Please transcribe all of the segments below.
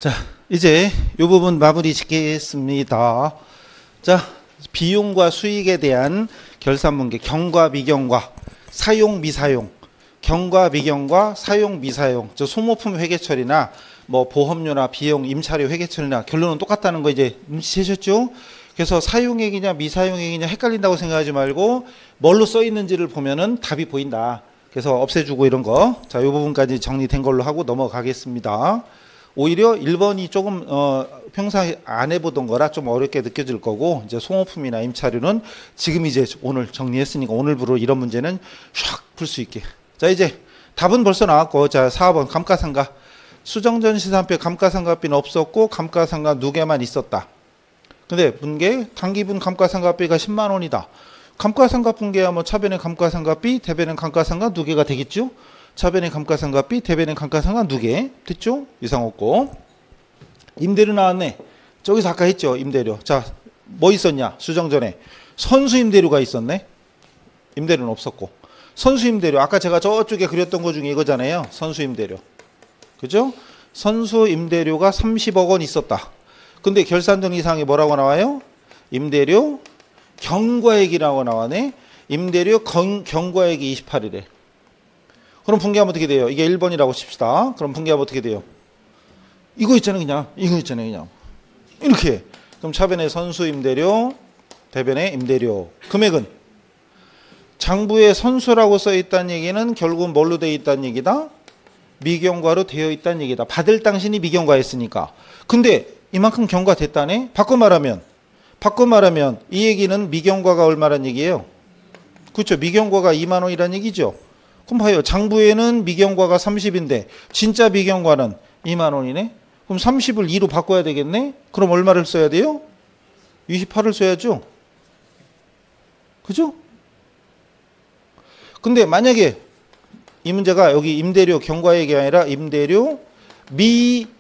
자, 이제 이 부분 마무리 짓겠습니다. 자, 비용과 수익에 대한 결산문계, 경과, 미경과, 사용, 미사용, 경과, 미경과, 사용, 미사용, 저 소모품 회계처리나 뭐 보험료나 비용, 임차료 회계처리나 결론은 똑같다는 거 이제 눈치채셨죠? 그래서 사용액이냐 미사용액이냐 헷갈린다고 생각하지 말고 뭘로 써 있는지를 보면은 답이 보인다. 그래서 없애주고 이런 거. 자, 이 부분까지 정리된 걸로 하고 넘어가겠습니다. 오히려 1번이 조금 평소에 안 해보던 거라 좀 어렵게 느껴질 거고, 이제 소모품이나 임차료는 지금 이제 오늘 정리했으니까 오늘부로 이런 문제는 샥 풀 수 있게. 자, 이제 답은 벌써 나왔고, 자 4번 감가상가. 수정전시산표 감가상각비는 없었고 감가상각 누계만 있었다. 근데 분계 단기분 감가상각비가 10만 원이다. 감가상각 분계하면 차변의 감가상각비, 대변의 감가상각 누계가 되겠죠? 차변의 감가상각비, 대변의 감가상각 누계 됐죠? 이상 없고. 임대료 나왔네. 저기서 아까 했죠, 임대료. 자, 뭐 있었냐? 수정전에 선수임대료가 있었네. 임대료는 없었고. 선수임대료 아까 제가 저쪽에 그렸던 거 중에 이거잖아요. 선수임대료. 그죠? 선수임대료가 30억 원 있었다. 근데 결산정리사항에 뭐라고 나와요? 임대료 경과액이라고 나와네. 임대료 경과액이 28이래. 그럼 분계하면 어떻게 돼요? 이게 1번이라고 칩시다. 그럼 분계하면 어떻게 돼요? 이거 있잖아요, 그냥. 이거 있잖아요, 그냥. 이렇게. 그럼 차변의 선수임대료, 대변의 임대료. 금액은? 장부에 선수라고 써 있다는 얘기는 결국은 뭘로 되어 있다는 얘기다? 미경과로 되어 있다는 얘기다. 받을 당신이 미경과했으니까. 근데 이만큼 경과됐다네? 바꿔 말하면 이 얘기는 미경과가 얼마란 얘기예요? 그렇죠. 미경과가 2만 원이란 얘기죠. 그럼 봐요. 장부에는 미경과가 30인데 진짜 미경과는 2만 원이네. 그럼 30을 2로 바꿔야 되겠네. 그럼 얼마를 써야 돼요? 28을 써야죠. 그죠? 근데 만약에 이 문제가 여기 임대료 경과액이 아니라 임대료 미경과액이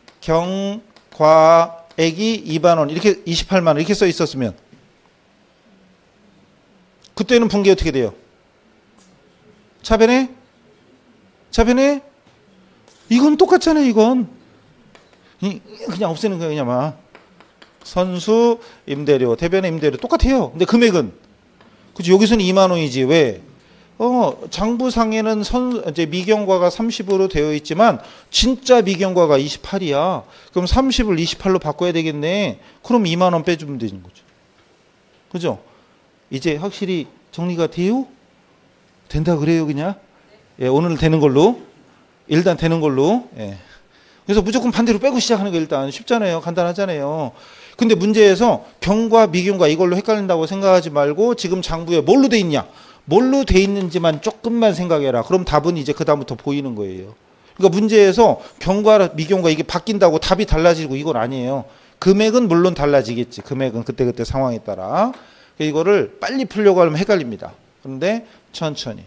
2만 원 이렇게 28만 원 이렇게 써 있었으면 그때는 분계 어떻게 돼요? 차변에 이건 똑같잖아요. 이건 그냥 없애는 거예요. 그냥 막 선수 임대료 대변의 임대료 똑같아요. 근데 금액은 그치 여기서는 2만 원이지. 왜? 장부상에는 이제 미경과가 30으로 되어 있지만 진짜 미경과가 28이야. 그럼 30을 28로 바꿔야 되겠네. 그럼 2만 원 빼주면 되는 거죠. 그죠? 이제 확실히 정리가 돼요? 된다 그래요, 그냥? 예, 오늘 되는 걸로. 일단 되는 걸로. 예. 그래서 무조건 반대로 빼고 시작하는 거 일단 쉽잖아요. 간단하잖아요. 근데 문제에서 경과, 미경과 이걸로 헷갈린다고 생각하지 말고 지금 장부에 뭘로 돼 있냐? 뭘로 돼 있는지만 조금만 생각해라. 그럼 답은 이제 그다음부터 보이는 거예요. 그러니까 문제에서 경과, 미경과 이게 바뀐다고 답이 달라지고 이건 아니에요. 금액은 물론 달라지겠지. 금액은 그때그때 상황에 따라. 이거를 빨리 풀려고 하면 헷갈립니다. 그런데 천천히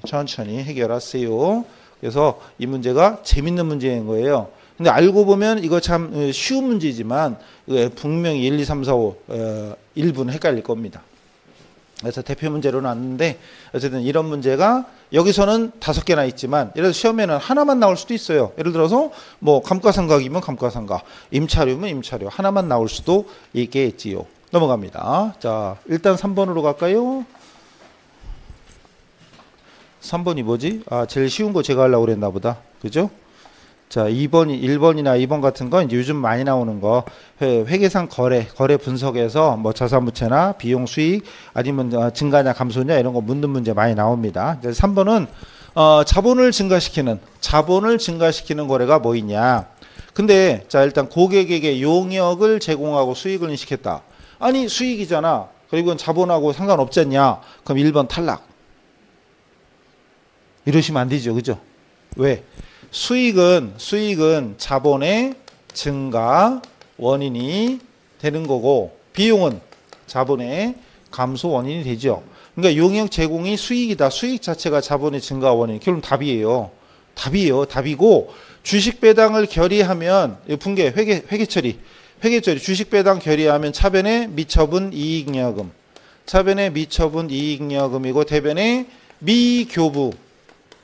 해결하세요. 그래서 이 문제가 재밌는 문제인 거예요. 근데 알고 보면 이거 참 쉬운 문제지만 분명히 1, 2, 3, 4, 5 1분 헷갈릴 겁니다. 그래서 대표 문제로 나왔는데 어쨌든 이런 문제가 여기서는 5개나 있지만 예를 들어 시험에는 하나만 나올 수도 있어요. 예를 들어서 뭐 감가상각이면 감가상각, 임차료면 임차료 하나만 나올 수도 있겠지요. 넘어갑니다. 자, 일단 3번으로 갈까요? 3번이 뭐지? 아, 제일 쉬운 거 제가 하려고 그랬나 보다. 그죠? 자, 1번이나 2번 같은 건 이제 요즘 많이 나오는 거 회계상 거래 분석에서 뭐 자산부채나 비용 수익 아니면 증가냐 감소냐 이런 거 묻는 문제 많이 나옵니다. 3번은 자본을 증가시키는 거래가 뭐 있냐. 근데 자, 일단 고객에게 용역을 제공하고 수익을 인식했다. 아니 수익이잖아. 그리고 자본하고 상관없지 않냐. 그럼 1번 탈락. 이러시면 안 되죠. 그죠? 왜? 수익은 자본의 증가 원인이 되는 거고 비용은 자본의 감소 원인이 되죠. 그러니까 용역 제공이 수익이다. 수익 자체가 자본의 증가 원인. 결론 답이에요. 답이고 주식 배당을 결의하면 분계 회계 처리 주식 배당 결의하면 차변의 미처분 이익여금 이고 대변의 미교부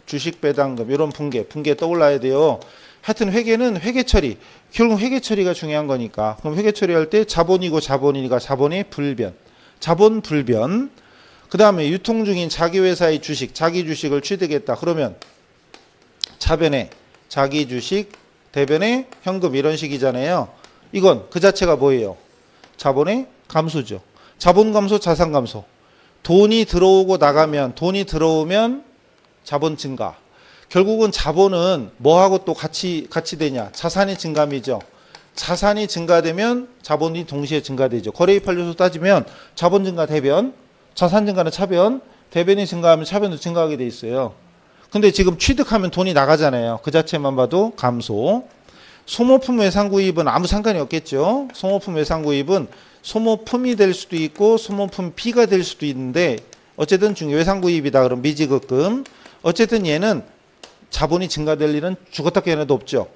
주식 배당금 이런 분계 떠올라야 돼요. 하여튼 회계는 회계 처리. 결국 회계 처리가 중요한 거니까. 그럼 회계 처리할 때 자본이고 자본이니까 자본의 불변. 자본 불변. 그 다음에 유통 중인 자기 회사의 주식, 자기 주식을 취득했다. 그러면 차변에 자기 주식, 대변에 현금 이런 식이잖아요. 이건 그 자체가 뭐예요? 자본의 감소죠. 자본 감소, 자산 감소. 돈이 들어오고 나가면, 돈이 들어오면 자본 증가. 결국은 자본은 뭐하고 또 같이 되냐? 자산이 증감이죠. 자산이 증가되면 자본이 동시에 증가되죠. 거래이익 요소 따지면 자본 증가 대변, 자산 증가는 차변, 대변이 증가하면 차변도 증가하게 돼 있어요. 근데 지금 취득하면 돈이 나가잖아요. 그 자체만 봐도 감소. 소모품 외상구입은 아무 상관이 없겠죠. 소모품 외상구입은 소모품이 될 수도 있고 소모품 B가 될 수도 있는데 어쨌든 외상구입이다. 그럼 미지급금. 어쨌든 얘는 자본이 증가될 일은 죽었다 깨어나도 없죠.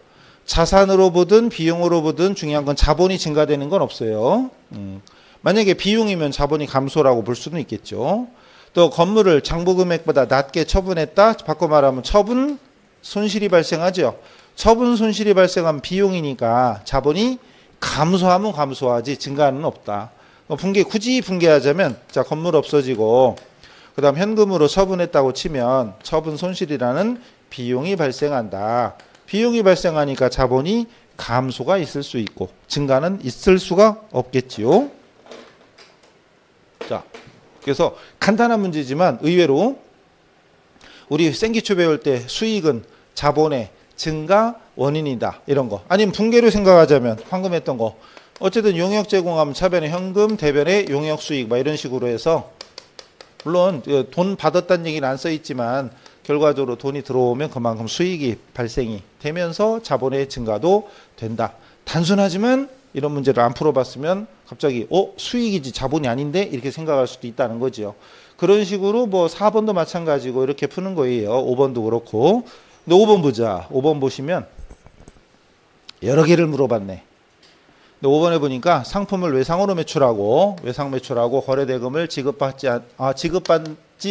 자산으로 보든 비용으로 보든 중요한 건 자본이 증가되는 건 없어요. 만약에 비용이면 자본이 감소라고 볼 수는 있겠죠. 또 건물을 장부금액보다 낮게 처분했다. 바꿔 말하면 처분 손실이 발생하죠. 처분 손실이 발생한 비용이니까 자본이 감소하면 감소하지 증가는 없다. 굳이 분개하자면 자 건물 없어지고 그 다음 현금으로 처분했다고 치면 처분 손실이라는 비용이 발생한다. 비용이 발생하니까 자본이 감소가 있을 수 있고 증가는 있을 수가 없겠지요. 자, 그래서 간단한 문제지만 의외로 우리 생기초 배울 때 수익은 자본의 증가 원인이다. 이런 거. 아니면 분개로 생각하자면 방금 했던 거. 어쨌든 용역 제공하면 차변의 현금, 대변의 용역 수익 막 이런 식으로 해서 물론 돈 받았다는 얘기는 안 써 있지만 결과적으로 돈이 들어오면 그만큼 수익이 발생이 되면서 자본의 증가도 된다. 단순하지만 이런 문제를 안 풀어봤으면 갑자기 수익이지 자본이 아닌데 이렇게 생각할 수도 있다는 거죠. 그런 식으로 뭐 4번도 마찬가지고 이렇게 푸는 거예요. 5번도 그렇고. 근데 5번 보자. 5번 보시면 여러 개를 물어봤네. 근데 5번에 보니까 상품을 외상으로 매출하고 외상 매출하고 거래대금을 지급받지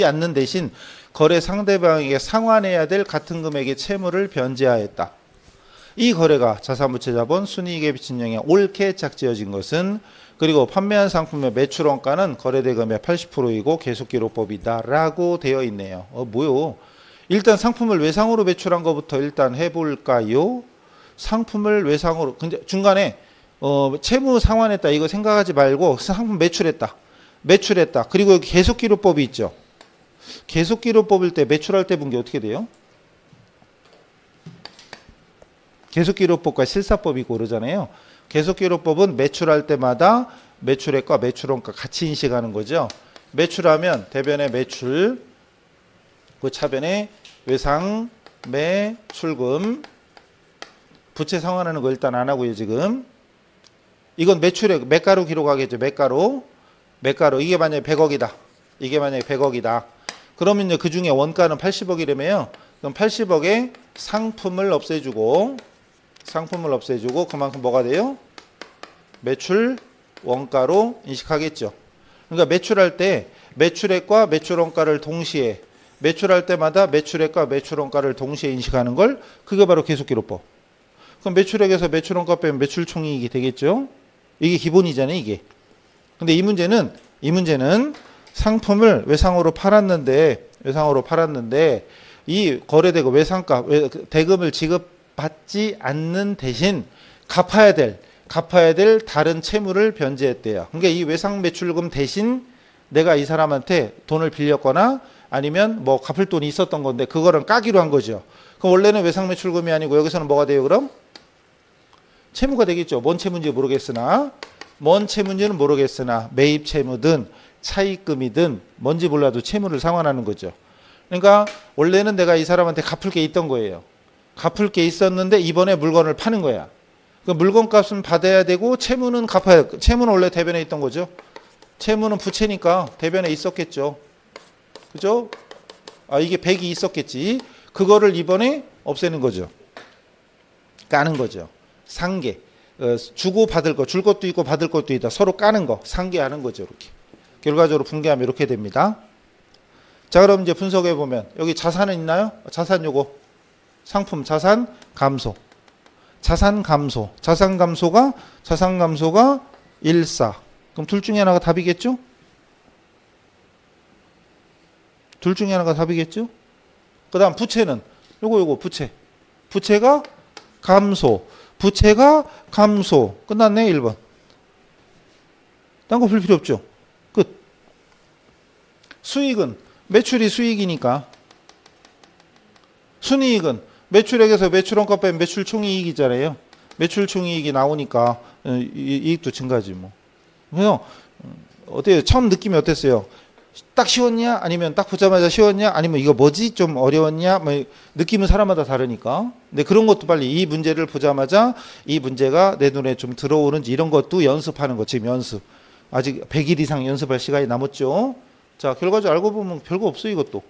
않는 대신 거래 상대방에게 상환해야 될 같은 금액의 채무를 변제하였다. 이 거래가 자산부채 자본 순이익에 비친 영향 옳게 짝지어진 것은 그리고 판매한 상품의 매출 원가는 거래대금의 80%이고 계속기록법이다 라고 되어 있네요. 뭐요? 일단 상품을 외상으로 매출한 것부터 일단 해볼까요? 상품을 외상으로 근데 중간에 채무 상환했다 이거 생각하지 말고 상품 매출했다. 그리고 여기 계속기록법이 있죠. 계속기록법일 때 매출할 때 본 게 어떻게 돼요? 계속기록법과 실사법이고 그러잖아요. 계속기록법은 매출할 때마다 매출액과 매출원가 같이 인식하는 거죠. 매출하면 대변의 매출, 그 차변의 외상, 매출금, 부채 상환하는 거 일단 안 하고요 지금. 이건 매출액, 매가로 기록하겠죠. 매가로 이게 만약에 100억이다. 그러면 이제 그 중에 원가는 80억이라며요. 그럼 80억에 상품을 없애주고 그만큼 뭐가 돼요? 매출 원가로 인식하겠죠. 그러니까 매출할 때 매출액과 매출원가를 동시에 매출할 때마다 매출액과 매출원가를 동시에 인식하는 걸 그게 바로 계속기록법. 그럼 매출액에서 매출원가 빼면 매출총이익이 되겠죠. 이게 기본이잖아요. 이게. 근데 이 문제는 상품을 외상으로 팔았는데 이 거래대금 외상가 대금을 지급받지 않는 대신 갚아야 될 다른 채무를 변제했대요. 그러니까 이 외상 매출금 대신 내가 이 사람한테 돈을 빌렸거나 아니면 뭐 갚을 돈이 있었던 건데 그거를 까기로 한 거죠. 그럼 원래는 외상 매출금이 아니고 여기서는 뭐가 돼요? 그럼 채무가 되겠죠. 뭔 채무인지 모르겠으나 매입 채무든 차입금이든 뭔지 몰라도 채무를 상환하는 거죠. 그러니까 원래는 내가 이 사람한테 갚을 게 있던 거예요. 갚을 게 있었는데 이번에 물건을 파는 거야. 그 물건값은 받아야 되고 채무는 갚아야 돼. 채무는 원래 대변에 있던 거죠. 채무는 부채니까 대변에 있었겠죠. 그죠? 이게 100이 있었겠지. 그거를 이번에 없애는 거죠. 까는 거죠. 상계. 주고 받을 거, 줄 것도 있고 받을 것도 있다. 서로 까는 거, 상계하는 거죠. 이렇게. 결과적으로 분개하면 이렇게 됩니다. 자, 그럼 이제 분석해 보면 여기 자산은 있나요? 자산 요거 상품 자산 감소. 자산 감소. 자산 감소가 14. 그럼 둘 중에 하나가 답이겠죠? 둘 중에 하나가 답이겠죠? 그 다음 부채는 요거 부채. 부채가 감소. 부채가 감소. 끝났네 1번. 딴 거 풀 필요 없죠? 끝. 수익은 매출이 수익이니까. 순이익은 매출액에서 매출원가 빼면 매출 총이익이잖아요. 매출 총이익이 나오니까 이익도 증가지 뭐. 그래서 어때요? 처음 느낌이 어땠어요? 딱 쉬웠냐? 아니면 딱 보자마자 쉬웠냐? 아니면 이거 뭐지? 좀 어려웠냐? 뭐 느낌은 사람마다 다르니까. 근데 그런 것도 빨리 이 문제를 보자마자 이 문제가 내 눈에 좀 들어오는지 이런 것도 연습하는 거. 지금 연습. 아직 100일 이상 연습할 시간이 남았죠. 자, 결과적으로 알고 보면 별거 없어요, 이것도.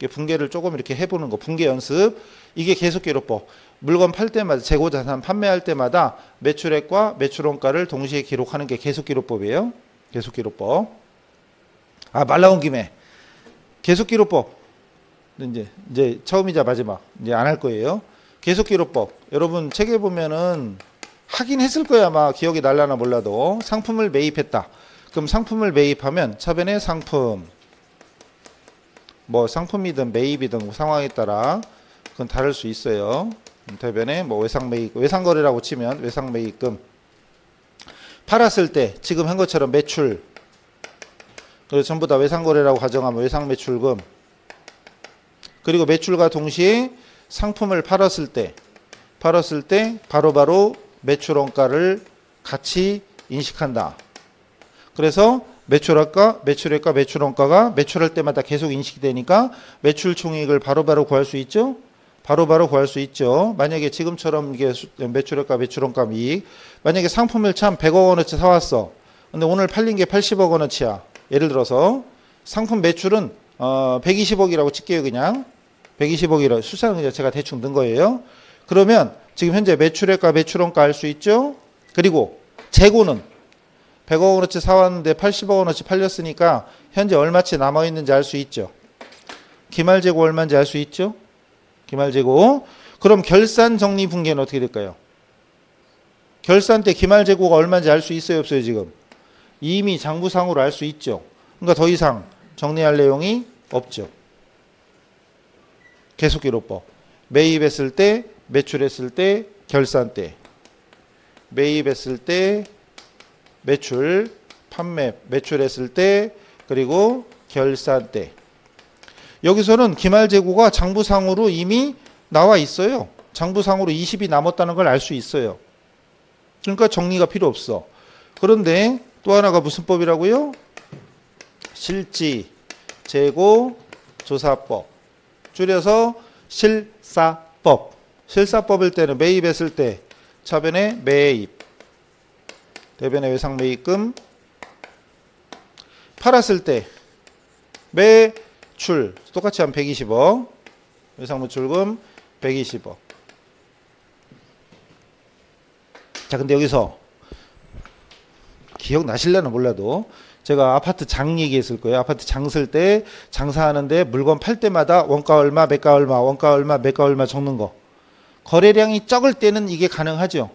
분계를 조금 이렇게 해보는 거. 분계 연습. 이게 계속기록법. 물건 팔 때마다, 재고자산 판매할 때마다 매출액과 매출원가를 동시에 기록하는 게 계속기록법이에요. 계속기록법. 아, 말 나온 김에 계속기록법. 이제 처음이자 마지막. 이제 안 할 거예요. 계속기록법. 여러분 책에 보면은 하긴 했을 거야. 아마 기억이 날라나 몰라도. 상품을 매입했다. 그럼 상품을 매입하면 차변에 상품. 뭐 상품이든 매입이든 상황에 따라 그건 다를 수 있어요. 대변에 뭐 외상매입, 외상거래라고 치면 외상매입금. 팔았을 때 지금 한 것처럼 매출. 그래서 전부 다 외상거래라고 가정하면 외상매출금. 그리고 매출과 동시에 상품을 팔았을 때 바로바로 매출원가를 같이 인식한다. 그래서 매출액과 매출원가가 매출할 때마다 계속 인식이 되니까 매출 총액을 바로바로 구할 수 있죠. 바로바로 구할 수 있죠. 만약에 지금처럼 이게 매출액과 매출원가 이익. 만약에 상품을 참 100억 원어치 사왔어. 근데 오늘 팔린 게 80억 원어치야. 예를 들어서 상품 매출은 120억이라고 칠게요. 그냥 120억이라 숫자는 그냥 제가 대충 넣은 거예요. 그러면 지금 현재 매출액과 매출원가 알 수 있죠. 그리고 재고는 100억 원어치 사왔는데 80억 원어치 팔렸으니까 현재 얼마치 남아있는지 알 수 있죠. 기말재고 얼마인지 알 수 있죠. 기말재고. 그럼 결산 정리 분계는 어떻게 될까요? 결산 때 기말재고가 얼마인지 알 수 있어요, 없어요 지금? 이미 장부상으로 알 수 있죠. 그러니까 더 이상 정리할 내용이 없죠. 계속기록법. 매입했을 때, 매출했을 때, 결산 때. 매입했을 때, 매출, 판매, 매출했을 때, 그리고 결산 때. 여기서는 기말재고가 장부상으로 이미 나와 있어요. 장부상으로 20이 남았다는 걸 알 수 있어요. 그러니까 정리가 필요 없어. 그런데 또 하나가 무슨 법이라고요? 실지, 재고, 조사법. 줄여서 실사법. 실사법일 때는 매입했을 때 차변에 매입. 대변에 외상매입금. 팔았을 때 매출 똑같이 한 120억. 외상매출금 120억. 자, 근데 여기서 기억나실려나 몰라도 제가 아파트 장 얘기했을 거예요. 아파트 장 쓸 때 장사하는데 물건 팔 때마다 원가 얼마, 매가 얼마, 원가 얼마, 매가 얼마 적는 거. 거래량이 적을 때는 이게 가능하죠.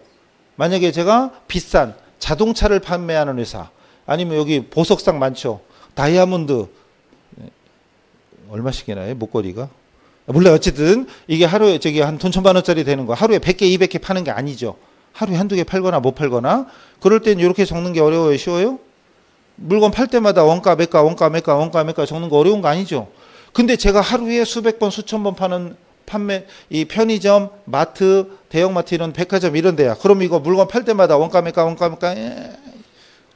만약에 제가 비싼 자동차를 판매하는 회사, 아니면 여기 보석상 많죠. 다이아몬드 얼마씩이나 해요? 목걸이가? 몰라요. 어쨌든 이게 하루에 저기 한 돈 1,000만 원짜리 되는 거 하루에 100개, 200개 파는 게 아니죠. 하루에 한두 개 팔거나 못 팔거나. 그럴 땐 이렇게 적는 게 어려워요? 쉬워요? 물건 팔 때마다 원가, 매가, 원가, 매가, 원가, 매가 적는 거 어려운 거 아니죠. 근데 제가 하루에 수백 번, 수천 번 파는 판매, 이 편의점, 마트, 대형마트 이런 백화점 이런 데야. 그럼 이거 물건 팔 때마다 원가, 매가, 원가, 매가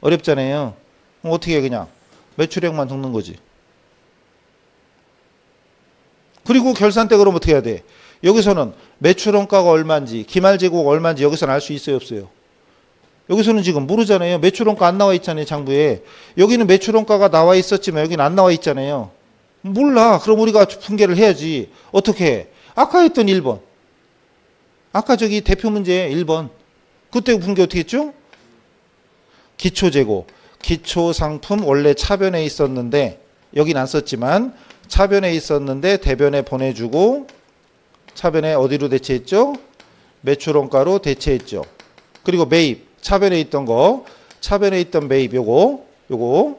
어렵잖아요. 그럼 어떻게 해? 그냥 매출액만 적는 거지. 그리고 결산 때 그럼 어떻게 해야 돼? 여기서는 매출원가가 얼마인지, 기말재고가 얼마인지 여기서는 알 수 있어요, 없어요? 여기서는 지금 모르잖아요. 매출원가 안 나와 있잖아요, 장부에. 여기는 매출원가가 나와 있었지만 여기는 안 나와 있잖아요. 몰라. 그럼 우리가 분계를 해야지. 어떻게 해? 아까 했던 1번. 아까 저기 대표 문제 1번. 그때 분계 어떻게 했죠? 기초재고. 기초상품 원래 차변에 있었는데 여긴 안 썼지만 차변에 있었는데 대변에 보내주고 차변에 어디로 대체했죠? 매출원가로 대체했죠. 그리고 매입, 차변에 있던 거, 차변에 있던 매입 요거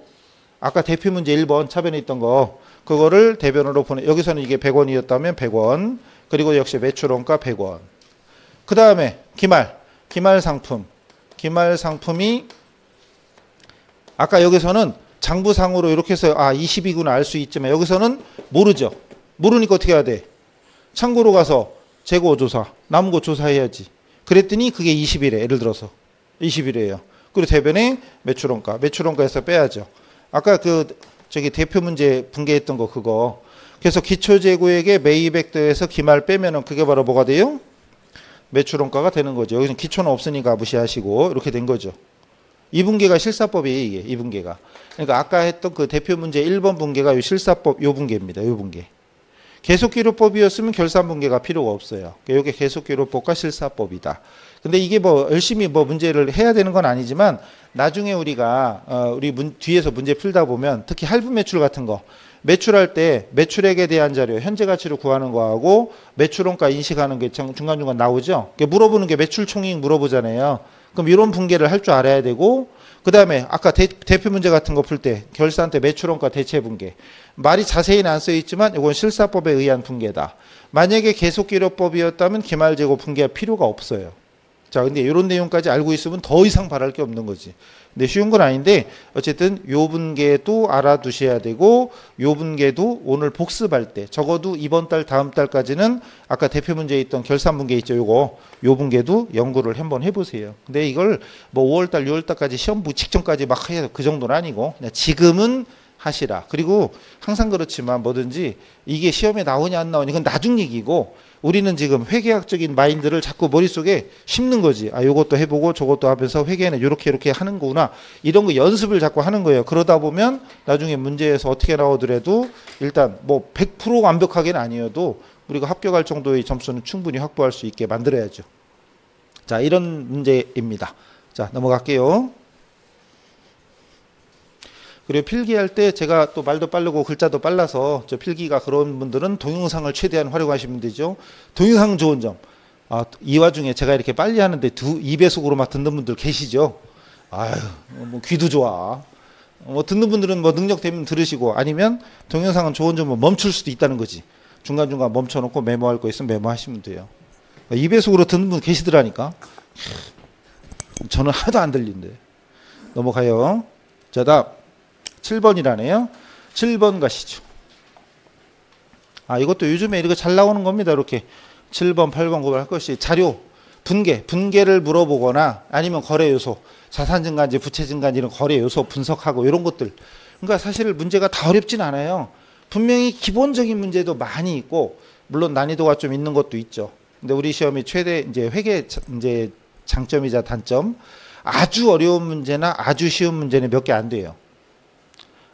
아까 대표 문제 1번 차변에 있던 거 그거를 대변으로 보내. 여기서는 이게 100원이었다면 100원. 그리고 역시 매출원가 100원. 그 다음에 기말 상품. 기말 상품이 아까 여기서는 장부상으로 이렇게 해서 20이구나 알 수 있지만 여기서는 모르죠. 모르니까 어떻게 해야 돼? 창고로 가서 재고 조사, 남은 거 조사해야지. 그랬더니 그게 20이래. 예를 들어서 20이래요. 그리고 대변에 매출원가에서 빼야죠. 아까 대표 문제 분개했던 거 그거. 그래서 기초재고액의 매입액 더해서 기말 빼면은 그게 바로 뭐가 돼요? 매출원가가 되는 거죠. 여기는 기초는 없으니까 무시하시고 이렇게 된 거죠. 이 분계가 실사법이에요, 이게. 이 분계가. 그러니까 아까 했던 그 대표 문제 1번 분계가 이 실사법 요 분계입니다. 요 분계. 계속기록법이었으면 결산분계가 필요가 없어요. 이게 계속기록법과 실사법이다. 근데 이게 열심히 문제를 해야 되는 건 아니지만 나중에 우리가 뒤에서 문제 풀다 보면 특히 할부 매출 같은 거 매출할 때 매출액에 대한 자료, 현재 가치를 구하는 거하고 매출원가 인식하는 게 중간중간 나오죠. 물어보는 게 매출총액 물어보잖아요. 그럼 이런 분계를 할 줄 알아야 되고 그 다음에 아까 대표 문제 같은 거 풀 때 결산 때 매출원가 대체 분계 말이 자세히는 안 써 있지만 이건 실사법에 의한 분계다. 만약에 계속기록법이었다면 기말재고 분계할 필요가 없어요. 자, 근데 이런 내용까지 알고 있으면 더 이상 바랄 게 없는 거지. 근데 쉬운 건 아닌데 어쨌든 요 분계도 알아두셔야 되고 요 분계도 오늘 복습할 때 적어도 이번 달 다음 달까지는 아까 대표 문제에 있던 결산 분계 있죠. 요 분계도 연구를 한번 해보세요. 근데 이걸 5월 달 6월 달까지 시험 직전까지 막 해야 그 정도는 아니고 그냥 지금은 하시라. 그리고 항상 그렇지만 뭐든지 이게 시험에 나오냐 안 나오냐 이건 나중 얘기고 우리는 지금 회계학적인 마인드를 자꾸 머릿속에 심는 거지. 요것도 해보고 저것도 하면서 회계는 이렇게 하는 거구나. 이런 거 연습을 자꾸 하는 거예요. 그러다 보면 나중에 문제에서 어떻게 나오더라도 일단 100% 완벽하게는 아니어도 우리가 합격할 정도의 점수는 충분히 확보할 수 있게 만들어야죠. 자, 이런 문제입니다. 자, 넘어갈게요. 그리고 필기할 때 제가 또 말도 빠르고 글자도 빨라서 저 필기가 그런 분들은 동영상을 최대한 활용하시면 되죠. 동영상 좋은 점. 이 와중에 제가 이렇게 빨리 하는데 2배속으로 막 듣는 분들 계시죠. 귀도 좋아. 듣는 분들은 능력 되면 들으시고 아니면 동영상은 좋은 점은 멈출 수도 있다는 거지. 중간중간 멈춰놓고 메모할 거 있으면 메모하시면 돼요. 2배속으로 듣는 분 계시더라니까. 저는 하나도 안 들린대. 넘어가요. 자, 다음. 7번이라네요. 7번 가시죠. 이것도 요즘에 이렇게 잘 나오는 겁니다. 이렇게 7번, 8번, 9번 할 것이 자료, 분계를 물어보거나 아니면 거래 요소, 자산 증가인지 부채 증가인지 이런 거래 요소 분석하고 이런 것들. 그러니까 사실 문제가 다 어렵진 않아요. 분명히 기본적인 문제도 많이 있고 물론 난이도가 좀 있는 것도 있죠. 근데 우리 시험이 최대 회계 장점이자 단점. 아주 어려운 문제나 아주 쉬운 문제는 몇 개 안 돼요.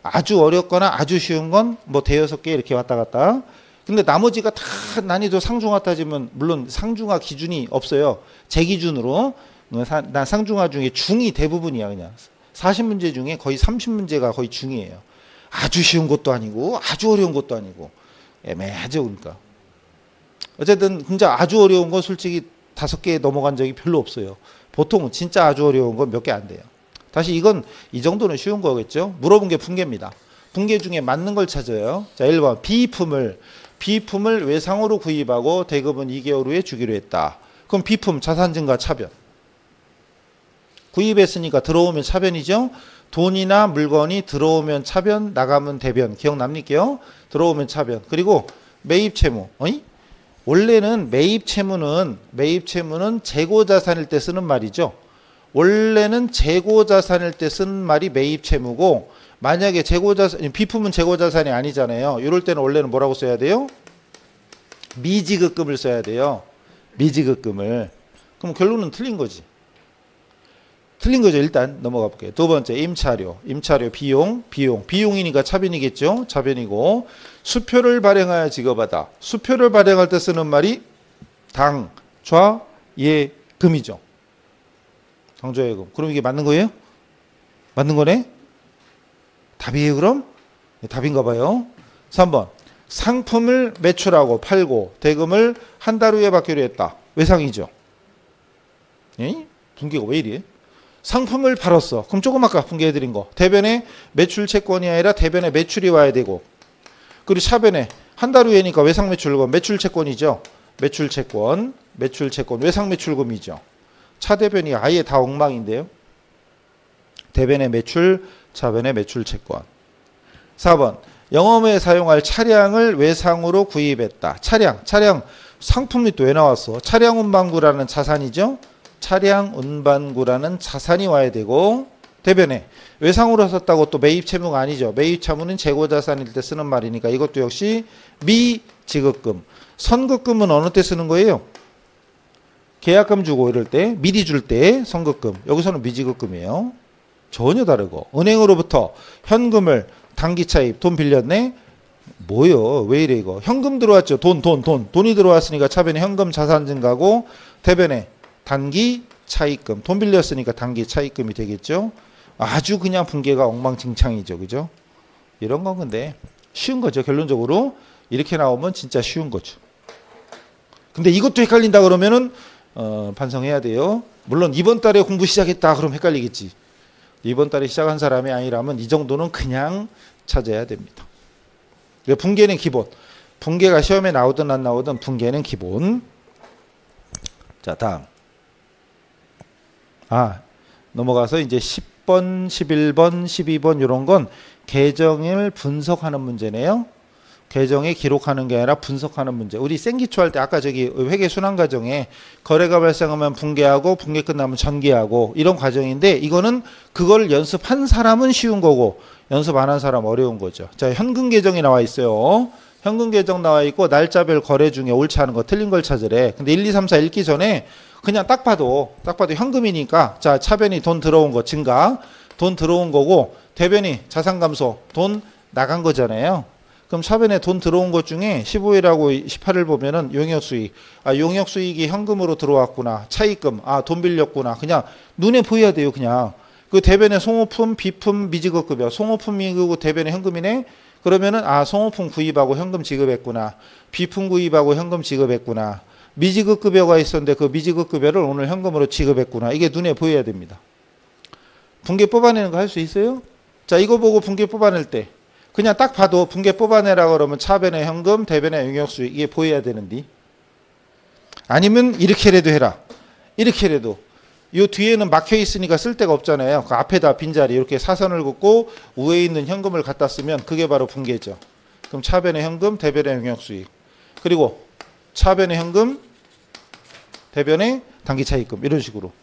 아주 어렵거나 아주 쉬운 건 대여섯 개 이렇게 왔다 갔다. 근데 나머지가 다 난이도 상중하 따지면 물론 상중하 기준이 없어요. 제 기준으로 난 상중하 중에 중이 대부분이야. 그냥 40문제 중에 거의 30문제가 거의 중이에요. 아주 쉬운 것도 아니고 아주 어려운 것도 아니고 애매하죠. 그러니까 어쨌든 진짜 아주 어려운 건 솔직히 5개 넘어간 적이 별로 없어요. 보통 진짜 아주 어려운 건 몇 개 안 돼요. 다시 이건 이 정도는 쉬운 거겠죠. 물어본 게 분계입니다. 분계 중에 맞는 걸 찾아요. 자, 1번 비품을 외상으로 구입하고 대금은 2개월 후에 주기로 했다. 그럼 비품 자산 증가 차변. 구입했으니까 들어오면 차변이죠. 돈이나 물건이 들어오면 차변, 나가면 대변. 기억납니까? 들어오면 차변. 그리고 매입 채무. 원래는 매입 채무는 재고 자산일 때 쓰는 말이죠. 원래는 재고 자산일 때 쓴 말이 매입 채무고 만약에 비품은 재고 자산이 아니잖아요. 이럴 때는 원래는 뭐라고 써야 돼요? 미지급금을 써야 돼요. 미지급금을. 그럼 결론은 틀린 거지. 틀린 거죠. 일단 넘어가 볼게요. 두 번째 임차료 비용이니까 차변이겠죠. 차변이고 수표를 발행하여 지급하다. 수표를 발행할 때 쓰는 말이 당좌예금이죠. 당좌예금. 그럼 이게 맞는 거예요? 맞는 거네? 답이에요 그럼? 네, 답인가 봐요. 3번 상품을 매출하고 팔고 대금을 한 달 후에 받기로 했다. 외상이죠. 에? 분계가 왜 이래? 상품을 팔았어. 그럼 조금 아까 분계해드린 거. 대변에 매출 채권이 아니라 대변에 매출이 와야 되고. 그리고 차변에 한 달 후에니까 외상 매출금, 매출 채권이죠. 매출 채권, 외상 매출금이죠. 차대변이 아예 다 엉망인데요. 대변의 매출, 차변의 매출 채권. 4번. 영업에 사용할 차량을 외상으로 구입했다. 차량 상품이 또 왜 나왔어? 차량 운반구라는 자산이죠. 차량 운반구라는 자산이 와야 되고 대변에 외상으로 썼다고 또 매입 채무가 아니죠. 매입 채무는 재고 자산일 때 쓰는 말이니까 이것도 역시 미지급금. 선급금은 어느 때 쓰는 거예요? 계약금 주고 이럴 때 미리 줄 때 선급금. 여기서는 미지급금이에요. 전혀 다르고 은행으로부터 현금을 단기 차입 돈 빌렸네. 뭐요? 왜 이래 이거? 현금 들어왔죠. 돈이 들어왔으니까 차변에 현금 자산 증가고 대변에 단기 차입금. 돈 빌렸으니까 단기 차입금이 되겠죠. 아주 그냥 분계가 엉망진창이죠. 그죠? 이런 건 근데 쉬운 거죠. 결론적으로 이렇게 나오면 진짜 쉬운 거죠. 근데 이것도 헷갈린다 그러면은 반성해야 돼요. 물론 이번 달에 공부 시작했다 그럼 헷갈리겠지. 이번 달에 시작한 사람이 아니라면 이 정도는 그냥 찾아야 됩니다. 분계는 기본. 분계가 시험에 나오든 안 나오든 분계는 기본. 자, 다음. 넘어가서 이제 10번, 11번, 12번 이런 건 계정을 분석하는 문제네요. 계정에 기록하는 게 아니라 분석하는 문제. 우리 생기초 할 때 아까 저기 회계 순환 과정에 거래가 발생하면 분계하고 분계 끝나면 전계하고 이런 과정인데 이거는 그걸 연습한 사람은 쉬운 거고 연습 안 한 사람 어려운 거죠. 자, 현금 계정이 나와 있어요. 현금 계정 나와 있고 날짜별 거래 중에 옳지 않은 거 틀린 걸 찾으래. 근데 1, 2, 3, 4 읽기 전에 그냥 딱 봐도 현금이니까 자, 차변이 돈 들어온 거 증가, 돈 들어온 거고 대변이 자산 감소, 돈 나간 거잖아요. 그럼 차변에 돈 들어온 것 중에 15일하고 18일 보면은 용역수익. 용역수익이 현금으로 들어왔구나. 차입금. 돈 빌렸구나. 그냥 눈에 보여야 돼요. 그냥. 그 대변에 송호품, 비품, 미지급급이야. 송호품이고 대변에 현금이네. 그러면은 송호품 구입하고 현금 지급했구나. 비품 구입하고 현금 지급했구나. 미지급급여가 있었는데 그 미지급급여를 오늘 현금으로 지급했구나. 이게 눈에 보여야 됩니다. 분계 뽑아내는 거 할 수 있어요? 자, 이거 보고 분계 뽑아낼 때 그냥 딱 봐도 분계 뽑아내라 그러면 차변의 현금, 대변의 용역수익 이게 보여야 되는데 아니면 이렇게라도 해라. 이렇게라도 이 뒤에는 막혀 있으니까 쓸 데가 없잖아요. 그 앞에다 빈자리 이렇게 사선을 긋고 위에 있는 현금을 갖다 쓰면 그게 바로 분계죠. 그럼 차변의 현금, 대변의 용역수익 그리고 차변의 현금, 대변의 단기 차입금 이런 식으로.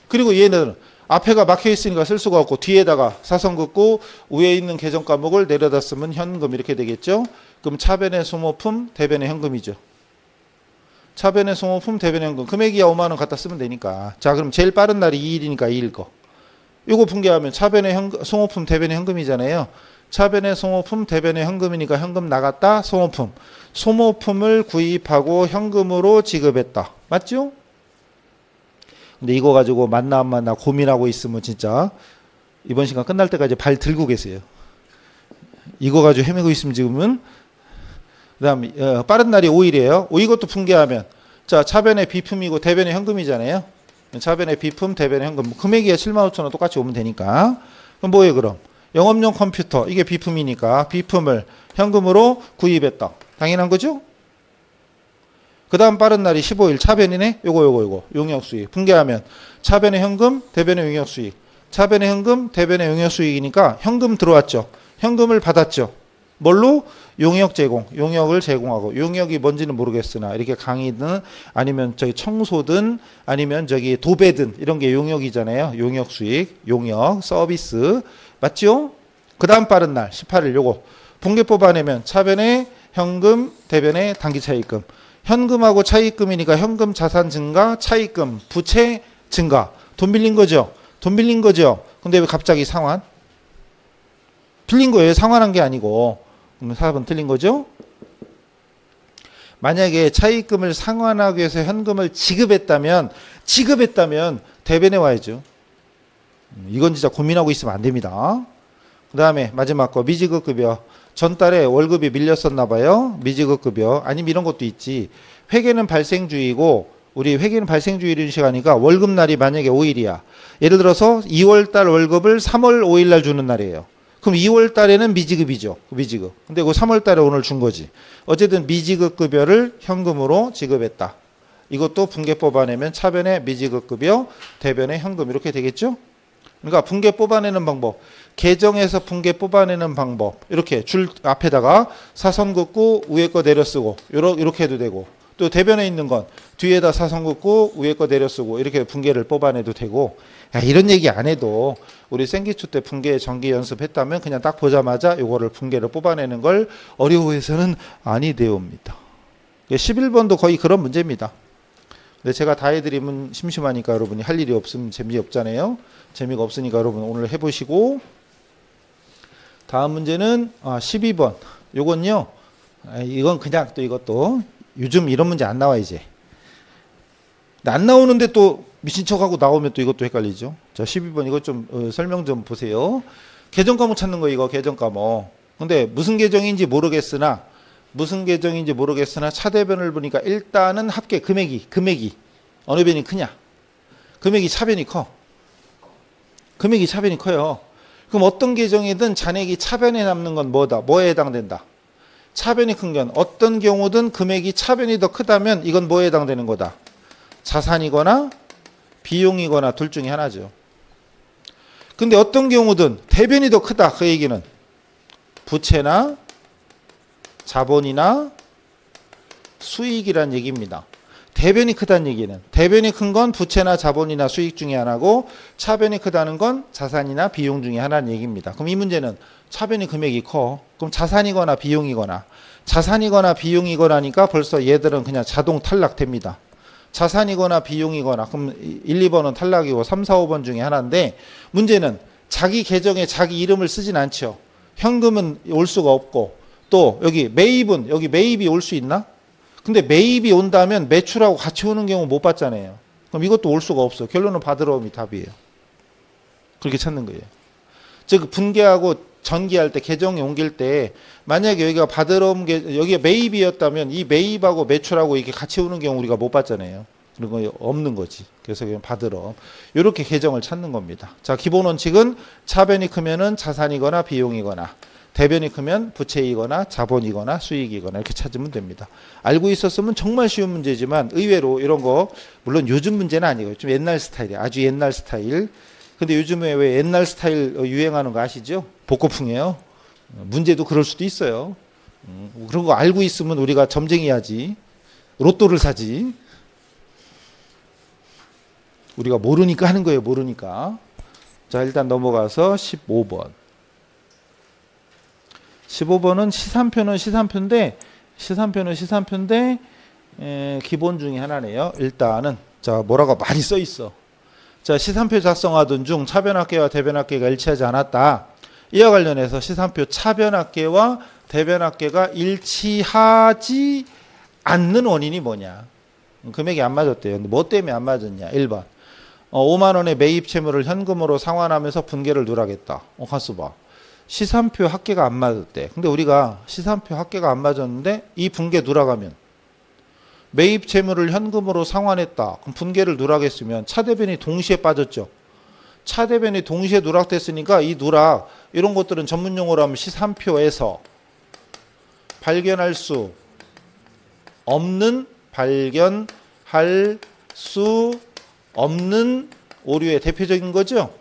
그리고 얘는 앞에가 막혀 있으니까 쓸 수가 없고 뒤에다가 사선 긋고 위에 있는 계정 과목을 내려다 쓰면 현금 이렇게 되겠죠. 그럼 차변의 소모품, 대변의 현금이죠. 차변의 소모품, 대변의 현금. 금액이야 5만 원 갖다 쓰면 되니까. 자, 그럼 제일 빠른 날이 2일이니까 2일 거. 이거 분계하면 차변의 소모품, 대변의 현금이잖아요. 차변의 소모품, 대변의 현금이니까 현금 나갔다, 소모품. 소모품을 구입하고 현금으로 지급했다. 맞죠? 근데 이거 가지고 맞나 안 맞나 고민하고 있으면 진짜 이번 시간 끝날 때까지 발 들고 계세요. 이거 가지고 헤매고 있으면 지금은 그 다음 빠른 날이 5일이에요. 이것도 분계하면 자, 차변의 비품이고 대변의 현금이잖아요. 차변의 비품, 대변의 현금. 금액이 7만 5천 원 똑같이 오면 되니까. 그럼 뭐예요 그럼? 영업용 컴퓨터 이게 비품이니까 비품을 현금으로 구입했다. 당연한 거죠? 그 다음 빠른 날이 15일 차변이네. 요거 용역수익 분계하면 차변의 현금, 대변의 용역수익. 차변의 현금, 대변의 용역수익이니까 현금 들어왔죠. 현금을 받았죠. 뭘로? 용역 제공. 용역을 제공하고 용역이 뭔지는 모르겠으나 이렇게 강의든 아니면 저기 청소든 아니면 저기 도배든 이런 게 용역이잖아요. 용역수익, 용역, 서비스 맞죠? 그 다음 빠른 날 18일 요거 분계 뽑아내면 차변의 현금, 대변의 단기 차입금. 현금하고 차입금이니까 현금 자산 증가, 차입금, 부채 증가. 돈 빌린 거죠. 근데 왜 갑자기 상환? 빌린 거예요. 상환한 게 아니고. 그럼 4번 틀린 거죠. 만약에 차입금을 상환하기 위해서 현금을 지급했다면 대변에 와야죠. 이건 진짜 고민하고 있으면 안 됩니다. 그 다음에 마지막 거 미지급급여. 전달에 월급이 밀렸었나 봐요. 미지급급여. 아니면 이런 것도 있지. 회계는 발생주의고 우리 회계는 발생주의 시간이니까 월급날이 만약에 5일이야. 예를 들어서 2월달 월급을 3월 5일날 주는 날이에요. 그럼 2월달에는 미지급이죠. 미지급. 근데 그 3월달에 오늘 준 거지. 어쨌든 미지급급여를 현금으로 지급했다. 이것도 분계 뽑아내면 차변에 미지급급여, 대변에 현금 이렇게 되겠죠. 그러니까 분계 뽑아내는 방법, 계정에서 분계 뽑아내는 방법 이렇게 줄 앞에다가 사선 긋고 위에 거 내려 쓰고 이렇게 해도 되고, 또 대변에 있는 건 뒤에다 사선 긋고 위에 거 내려 쓰고 이렇게 분계를 뽑아내도 되고. 야, 이런 얘기 안 해도 우리 생기초 때 분계 전기 연습했다면 그냥 딱 보자마자 이거를 분계를 뽑아내는 걸 어려워해서는 아니 되옵니다. 11번도 거의 그런 문제입니다. 근데 제가 다 해드리면 심심하니까 여러분이 할 일이 없으면 재미없잖아요. 재미가 없으니까 여러분 오늘 해보시고, 다음 문제는 12번. 요건요, 이건 그냥 또 이것도 요즘 이런 문제 안 나와 이제. 안 나오는데 또 미친 척하고 나오면 또 이것도 헷갈리죠. 자, 12번 이것 좀 설명 좀 보세요. 계정 과목 찾는 거 이거 계정 과목. 근데 무슨 계정인지 모르겠으나 차대변을 보니까 일단은 합계 금액이 어느 변이 크냐? 금액이 차변이 커. 금액이 차변이 커요. 그럼 어떤 계정이든 잔액이 차변에 남는 건 뭐다? 뭐에 해당된다? 차변이 큰 건 어떤 경우든 금액이 차변이 더 크다면 이건 뭐에 해당되는 거다? 자산이거나 비용이거나 둘 중에 하나죠. 근데 어떤 경우든 대변이 더 크다. 그 얘기는 부채나 자본이나 수익이란 얘기입니다. 대변이 크다는 얘기는, 대변이 큰 건 부채나 자본이나 수익 중에 하나고 차변이 크다는 건 자산이나 비용 중에 하나는 얘기입니다. 그럼 이 문제는 차변이 금액이 커. 그럼 자산이거나 비용이거나니까 벌써 얘들은 그냥 자동 탈락됩니다. 자산이거나 비용이거나, 그럼 1, 2번은 탈락이고 3, 4, 5번 중에 하나인데, 문제는 자기 계정에 자기 이름을 쓰진 않죠. 현금은 올 수가 없고, 또 여기 매입이 올 수 있나? 근데 매입이 온다면 매출하고 같이 오는 경우 못 봤잖아요. 그럼 이것도 올 수가 없어. 결론은 받으러옴이 답이에요. 그렇게 찾는 거예요. 즉 분계하고 전기할 때, 계정에 옮길 때 만약에 여기가 받으러옴, 여기가 매입이었다면 이 매입하고 매출하고 이게 같이 오는 경우 우리가 못 봤잖아요. 그런 거 없는 거지. 그래서 그냥 받으러 이렇게 계정을 찾는 겁니다. 자, 기본 원칙은 차변이 크면은 자산이거나 비용이거나, 대변이 크면 부채이거나 자본이거나 수익이거나 이렇게 찾으면 됩니다. 알고 있었으면 정말 쉬운 문제지만 의외로 이런 거, 물론 요즘 문제는 아니고요. 좀 옛날 스타일이에요. 아주 옛날 스타일. 근데 요즘에 왜 옛날 스타일 유행하는 거 아시죠? 복고풍이에요. 문제도 그럴 수도 있어요. 그런 거 알고 있으면 우리가 점쟁이하지, 로또를 사지. 우리가 모르니까 하는 거예요. 모르니까. 자, 일단 넘어가서 15번. 15번은 시산표인데 기본 중에 하나네요. 일단은 자, 뭐라고 많이 써 있어. 자, 시산표 작성하던 중 차변합계와 대변합계가 일치하지 않았다. 이와 관련해서 시산표 차변합계와 대변합계가 일치하지 않는 원인이 뭐냐? 금액이 안 맞았대요. 근데 뭐 때문에 안 맞았냐? 1번. 5만 원의 매입 채무를 현금으로 상환하면서 분계를 누락했다. 가수 봐. 시산표 합계가 안 맞았대. 근데 우리가 시산표 합계가 안 맞았는데 이 분계 누락하면, 매입 채무를 현금으로 상환했다. 그럼 분계를 누락했으면 차대변이 동시에 빠졌죠. 차대변이 동시에 누락됐으니까 이 누락, 이런 것들은 전문 용어로 하면 시산표에서 발견할 수 없는 오류의 대표적인 거죠.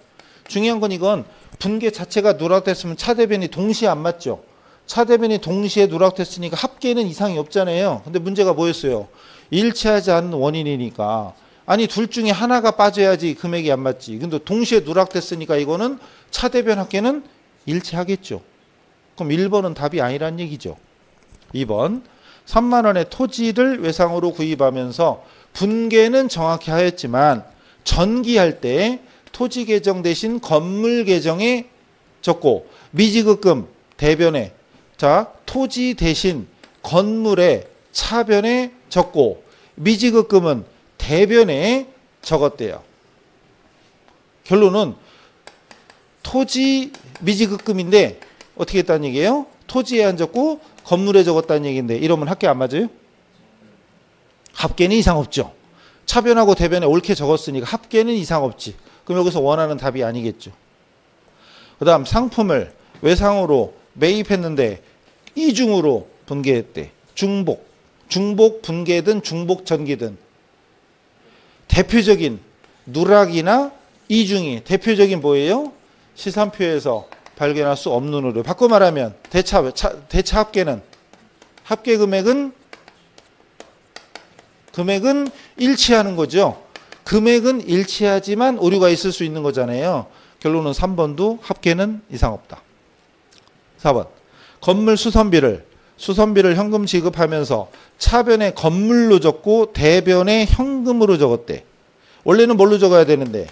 중요한 건 이건 분계 자체가 누락됐으면 차대변이 동시에 안 맞죠. 차대변이 동시에 누락됐으니까 합계는 이상이 없잖아요. 근데 문제가 뭐였어요? 일치하지 않는 원인이니까. 아니, 둘 중에 하나가 빠져야지 금액이 안 맞지. 근데 동시에 누락됐으니까 이거는 차대변 합계는 일치하겠죠. 그럼 1번은 답이 아니란 얘기죠. 2번. 3만 원의 토지를 외상으로 구입하면서 분계는 정확히 하였지만 전기할 때 토지 계정 대신 건물 계정에 적고 미지급금 대변에, 자, 토지 대신 건물에 차변에 적고 미지급금은 대변에 적었대요. 결론은 토지 미지급금인데 어떻게 했다는 얘기예요? 토지에 안 적고 건물에 적었다는 얘기인데 이러면 합계 안 맞아요? 합계는 이상 없죠. 차변하고 대변에 옳게 적었으니까 합계는 이상 없지. 그럼 여기서 원하는 답이 아니겠죠. 그 다음 상품을 외상으로 매입했는데 이중으로 분개했대. 중복. 중복 분개든 중복 전기든 대표적인 누락이나 이중이 대표적인 뭐예요? 시산표에서 발견할 수 없는 오류. 바꿔 말하면 대차 합계는 합계 금액은 일치하는 거죠. 금액은 일치하지만 오류가 있을 수 있는 거잖아요. 결론은 3번도 합계는 이상 없다. 4번 건물 수선비를 현금 지급하면서 차변에 건물로 적고 대변에 현금으로 적었대. 원래는 뭘로 적어야 되는데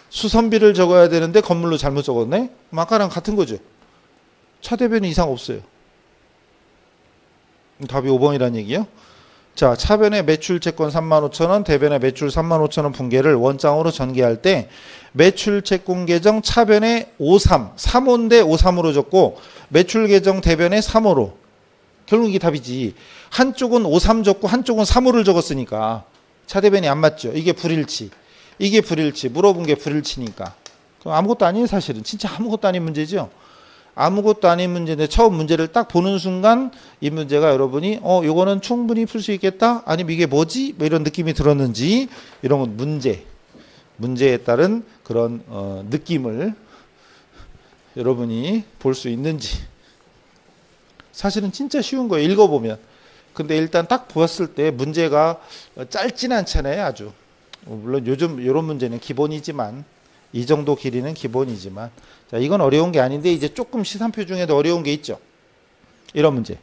수선비를 적어야 되는데 건물로 잘못 적었네. 그럼 아까랑 같은 거죠. 차대변이 이상 없어요. 답이 5번이라는 얘기예요. 자, 차변에 매출 채권 35,000원, 대변에 매출 35,000원 분계를 원장으로 전개할 때 매출 채권 계정 차변에 3호인데 53으로 적고 매출 계정 대변에 3호로. 결국 이게 답이지. 한쪽은 53 적고 한쪽은 3호를 적었으니까 차대변이 안 맞죠. 이게 불일치. 물어본 게 불일치니까. 그럼 아무것도 아니에요, 사실은. 진짜 아무것도 아닌 문제죠. 아무것도 아닌 문제인데 처음 문제를 딱 보는 순간 이 문제가 여러분이 요거는 충분히 풀 수 있겠다. 아니면 이게 뭐지? 뭐 이런 느낌이 들었는지 이런 건 문제에 따른 그런 느낌을 여러분이 볼 수 있는지. 사실은 진짜 쉬운 거예요. 읽어보면. 근데 일단 딱 보았을 때 문제가 짧진 않잖아요. 아주. 물론 요즘 이런 문제는 기본이지만 이 정도 길이는 기본이지만 자, 이건 어려운 게 아닌데 이제 조금 시산표 중에도 어려운 게 있죠. 이런 문제가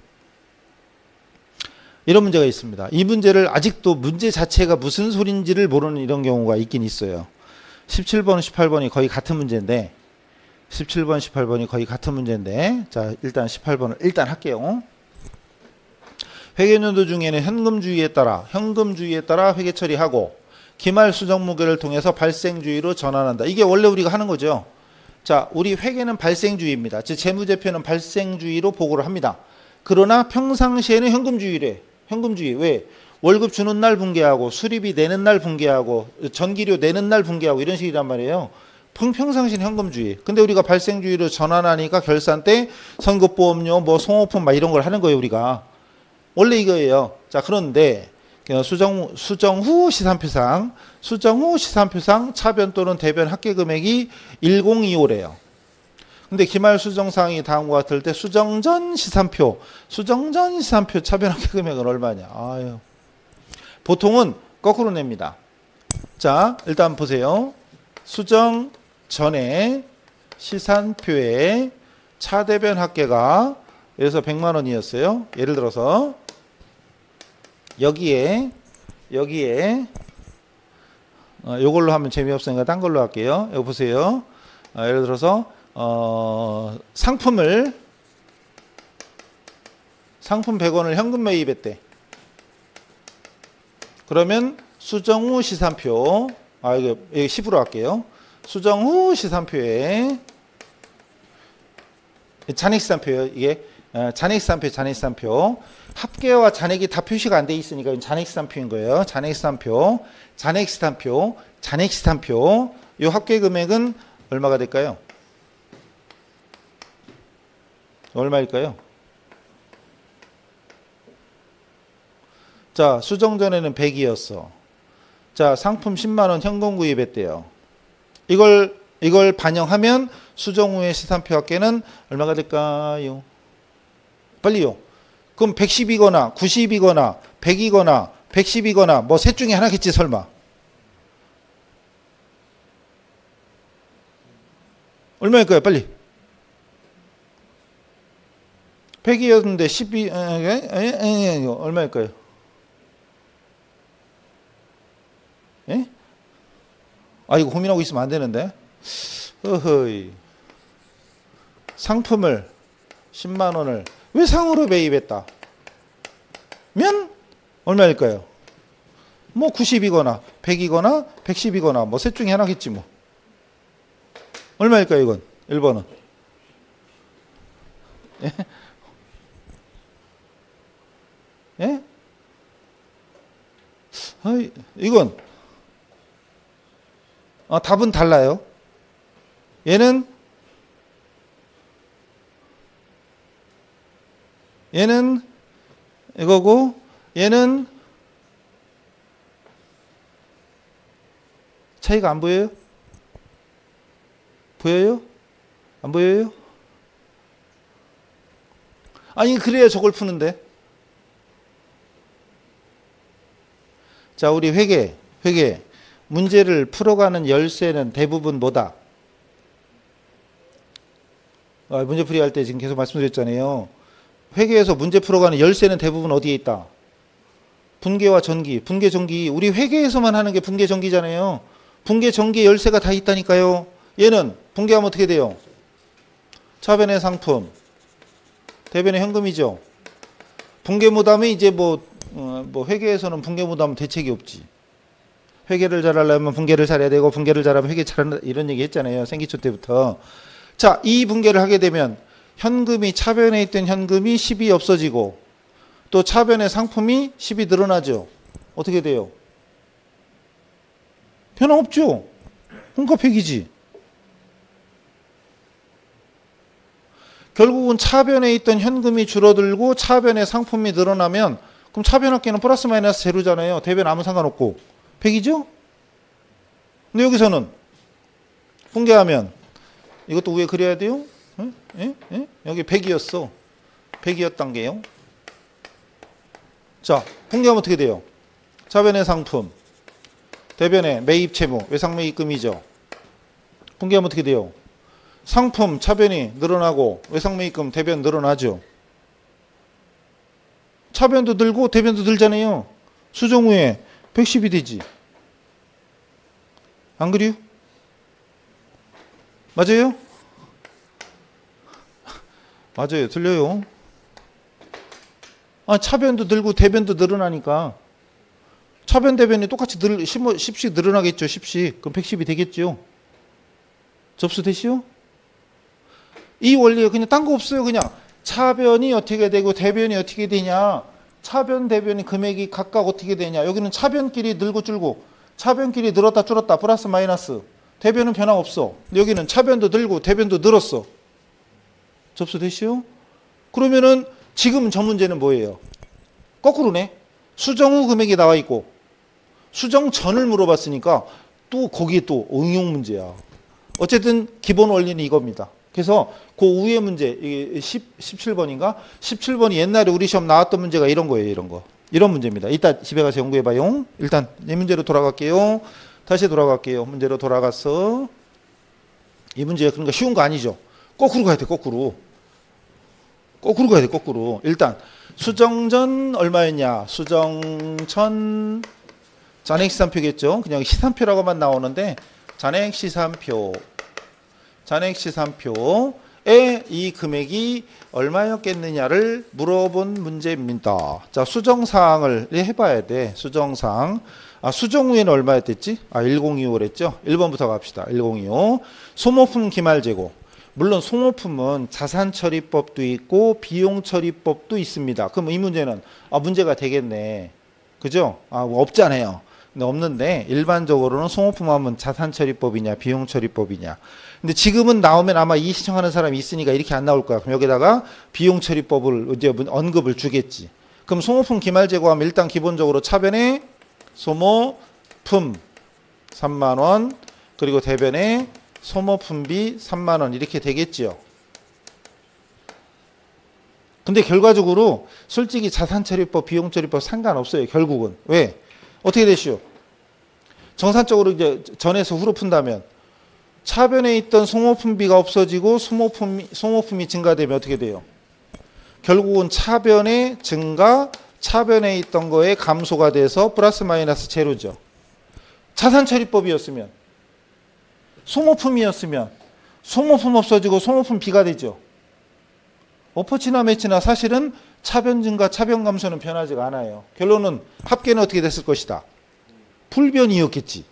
있습니다. 이 문제를 아직도 문제 자체가 무슨 소린지를 모르는 이런 경우가 있긴 있어요. 17번, 18번이 거의 같은 문제인데 자, 일단 18번을 일단 할게요. 회계연도 중에는 현금주의에 따라 회계 처리하고 기말 수정 무게를 통해서 발생주의로 전환한다. 이게 원래 우리가 하는 거죠. 자, 우리 회계는 발생주의입니다. 즉 재무제표는 발생주의로 보고를 합니다. 그러나 평상시에는 현금주의래. 현금주의. 왜? 월급 주는 날 분개하고 수리비 내는 날 분개하고 전기료 내는 날 분개하고 이런 식이란 말이에요. 평상시는 현금주의. 근데 우리가 발생주의로 전환하니까 결산 때 선급보험료, 뭐 송호품 막 이런 걸 하는 거예요, 우리가. 원래 이거예요. 자, 그런데 수정 후 시산표상 차변 또는 대변 합계 금액이 1025래요. 근데 기말 수정사항이 다음과 같을 때 수정 전 시산표 차변 합계 금액은 얼마냐? 아유. 보통은 거꾸로 냅니다. 자, 일단 보세요. 수정 전에 시산표에 차대변 합계가 여기서 100만 원이었어요. 예를 들어서 여기에 요걸로 하면 재미없으니까 딴 걸로 할게요. 여기 보세요. 예를 들어서 상품 100원을 현금 매입했대. 그러면 수정 후 시산표 이거 10으로 할게요. 수정 후 시산표에 잔액시산표예요. 이게 잔액시산표 합계와 잔액이 다 표시가 안 돼 있으니까 잔액시산표인 거예요. 잔액시산표 이 합계 금액은 얼마가 될까요? 얼마일까요? 자, 수정 전에는 100이었어. 자, 상품 10만 원 현금 구입했대요. 이걸 반영하면 수정 후의 시산표 합계는 얼마가 될까요? 빨리요. 그럼 110이거나 90이거나 100이거나 110이거나 뭐 셋 중에 하나겠지 설마. 얼마일까요? 빨리. 100이었는데 12 얼마일까요? 예? 이거 고민하고 있으면 안 되는데. 어허이. 상품을 10만 원을 외상으로 매입했다. 면 얼마일까요? 뭐 90이거나 100이거나 110이거나 뭐 셋 중에 하나겠지 뭐. 얼마일까요, 이건? 1번은. 예? 예? 이건 답은 달라요. 얘는 이거고 얘는 차이가 안 보여요? 보여요? 안 보여요? 아니 그래야 저걸 푸는데. 자, 우리 회계 문제를 풀어가는 열쇠는 대부분 뭐다? 문제풀이 할 때 지금 계속 말씀드렸잖아요. 회계에서 문제 풀어가는 열쇠는 대부분 어디에 있다? 분계와 전기, 분계 전기. 우리 회계에서만 하는 게 분계 전기잖아요. 분계 전기 열쇠가 다 있다니까요. 얘는 분계하면 어떻게 돼요? 차변의 상품, 대변의 현금이죠. 분계무담이 이제 뭐 회계에서는 분계무담 대책이 없지. 회계를 잘하려면 분계를 잘해야 되고 분계를 잘하면 회계 잘한다 이런 얘기 했잖아요. 생기초 때부터. 자, 이 분계를 하게 되면 현금이 차변에 있던 현금이 10이 없어지고 또 차변의 상품이 10이 늘어나죠. 어떻게 돼요? 변화 없죠. 홍합회계지. 결국은 차변에 있던 현금이 줄어들고 차변의 상품이 늘어나면 그럼 차변합계는 플러스 마이너스 제로잖아요. 대변 아무 상관없고. 100이죠? 근데 여기서는 분계하면 이것도 위에 그려야 돼요? 예? 여기 100이었어. 100이었단 게요. 자, 분계하면 어떻게 돼요? 차변의 상품, 대변의 매입 채무, 외상 매입금이죠. 분계하면 어떻게 돼요? 상품, 차변이 늘어나고 외상 매입금, 대변 늘어나죠. 차변도 늘고 대변도 늘잖아요. 수정 후에 110이 되지. 안 그래요? 맞아요? 맞아요. 틀려요. 차변도 늘고 대변도 늘어나니까 차변 대변이 똑같이 10씩 늘어나겠죠. 10씩. 그럼 110이 되겠죠. 접수되시오? 이 원리에 그냥 딴 거 없어요. 그냥 차변이 어떻게 되고 대변이 어떻게 되냐. 차변 대변이 금액이 각각 어떻게 되냐. 여기는 차변끼리 늘고 줄고 차변끼리 늘었다 줄었다 플러스 마이너스. 대변은 변화 없어. 여기는 차변도 늘고 대변도 늘었어. 접수되시오? 그러면은 지금 저 문제는 뭐예요? 거꾸로네. 수정 후 금액이 나와 있고 수정 전을 물어봤으니까 또 거기에 또 응용 문제야. 어쨌든 기본 원리는 이겁니다. 그래서 그 위에 문제 17번인가? 17번이 옛날에 우리 시험 나왔던 문제가 이런 거예요. 이런 거. 이런 문제입니다. 이따 집에 가서 연구해봐요. 일단 이 문제로 돌아갈게요. 다시 돌아갈게요. 문제로 돌아가서 이 문제 그러니까 쉬운 거 아니죠. 거꾸로 가야 돼. 거꾸로 가야 돼. 거꾸로. 일단 수정전 얼마였냐. 수정전 잔액 시산표겠죠. 그냥 시산표라고만 나오는데 잔액 시산표에 이 금액이 얼마였겠느냐를 물어본 문제입니다. 자, 수정사항을 해봐야 돼. 수정사항. 수정 후에는 얼마였댔지? 1025를 했죠. 1번부터 갑시다. 1025. 소모품 기말재고. 물론 소모품은 자산처리법도 있고 비용처리법도 있습니다. 그럼 이 문제는 문제가 되겠네. 그죠? 없잖아요. 근데 없는데 일반적으로는 소모품 하면 자산처리법이냐 비용처리법이냐. 근데 지금은 나오면 아마 이 시청하는 사람이 있으니까 이렇게 안 나올 거야. 그럼 여기다가 비용처리법을 이제 언급을 주겠지. 그럼 소모품 기말재고하면 일단 기본적으로 차변에 소모품 3만 원 그리고 대변에 소모품비 3만 원 이렇게 되겠지요. 근데 결과적으로 솔직히 자산처리법, 비용처리법 상관없어요. 결국은. 왜? 어떻게 되시오? 정산적으로 이제 전에서 후로 푼다면 차변에 있던 소모품비가 없어지고 소모품이 증가되면 어떻게 돼요? 결국은 차변의 증가, 차변에 있던 거에 감소가 돼서 플러스 마이너스 제로죠. 자산처리법이었으면 소모품이었으면 소모품 없어지고 소모품 비가 되죠. 엎어치나 매치나 사실은 차변 증가, 차변 감소는 변하지가 않아요. 결론은 합계는 어떻게 됐을 것이다. 불변이었겠지.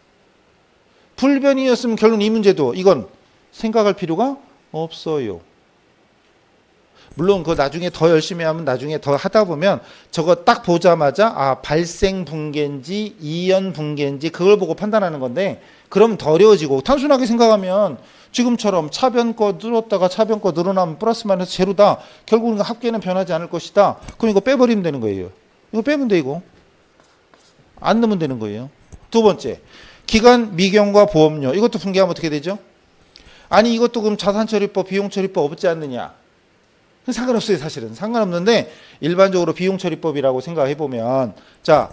불변이었으면 결론 이 문제도 이건 생각할 필요가 없어요. 물론 그 나중에 더 열심히 하면 나중에 더 하다 보면 저거 딱 보자마자 아 발생 붕괴인지 이연 붕괴인지 그걸 보고 판단하는 건데 그럼 더 어려워지고 단순하게 생각하면 지금처럼 차변 거 늘었다가 차변 거 늘어나면 플러스 마이너스 제로다. 결국은 합계는 변하지 않을 것이다. 그럼 이거 빼버리면 되는 거예요. 이거 빼면 돼 이거. 안 넣으면 되는 거예요. 두 번째 기간 미경과 보험료 이것도 붕괴하면 어떻게 되죠? 아니 이것도 그럼 자산처리법 비용처리법 없지 않느냐. 상관없어요. 사실은 상관없는데 일반적으로 비용처리법이라고 생각해보면 자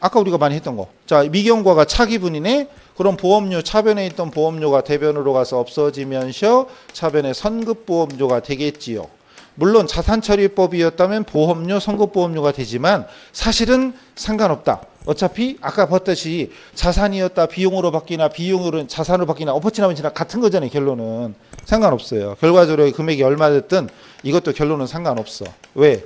아까 우리가 많이 했던 거 자 미경과가 차기분이네. 그럼 보험료 차변에 있던 보험료가 대변으로 가서 없어지면서 차변에 선급보험료가 되겠지요. 물론 자산처리법이었다면 보험료 선급보험료가 되지만 사실은 상관없다. 어차피 아까 봤듯이 자산이었다 비용으로 바뀌나 비용으로 자산으로 바뀌나 엎어치나 지나 같은 거잖아요. 결론은 상관없어요. 결과적으로 금액이 얼마 됐든 이것도 결론은 상관없어. 왜?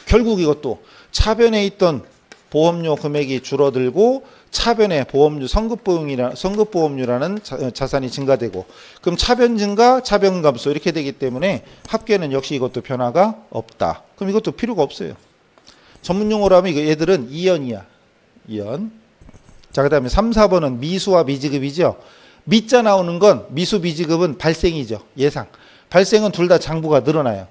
결국 이것도 차변에 있던 보험료 금액이 줄어들고 차변에 보험료 선급보험료라는 자산이 증가되고 그럼 차변 증가 차변 감소 이렇게 되기 때문에 합계는 역시 이것도 변화가 없다. 그럼 이것도 필요가 없어요. 전문용어로 하면 얘들은 이연이야. 이연. 자, 그 다음에 3, 4번은 미수와 미지급이죠. 미자 나오는 건 미수 미지급은 발생이죠. 예상. 발생은 둘 다 장부가 늘어나요.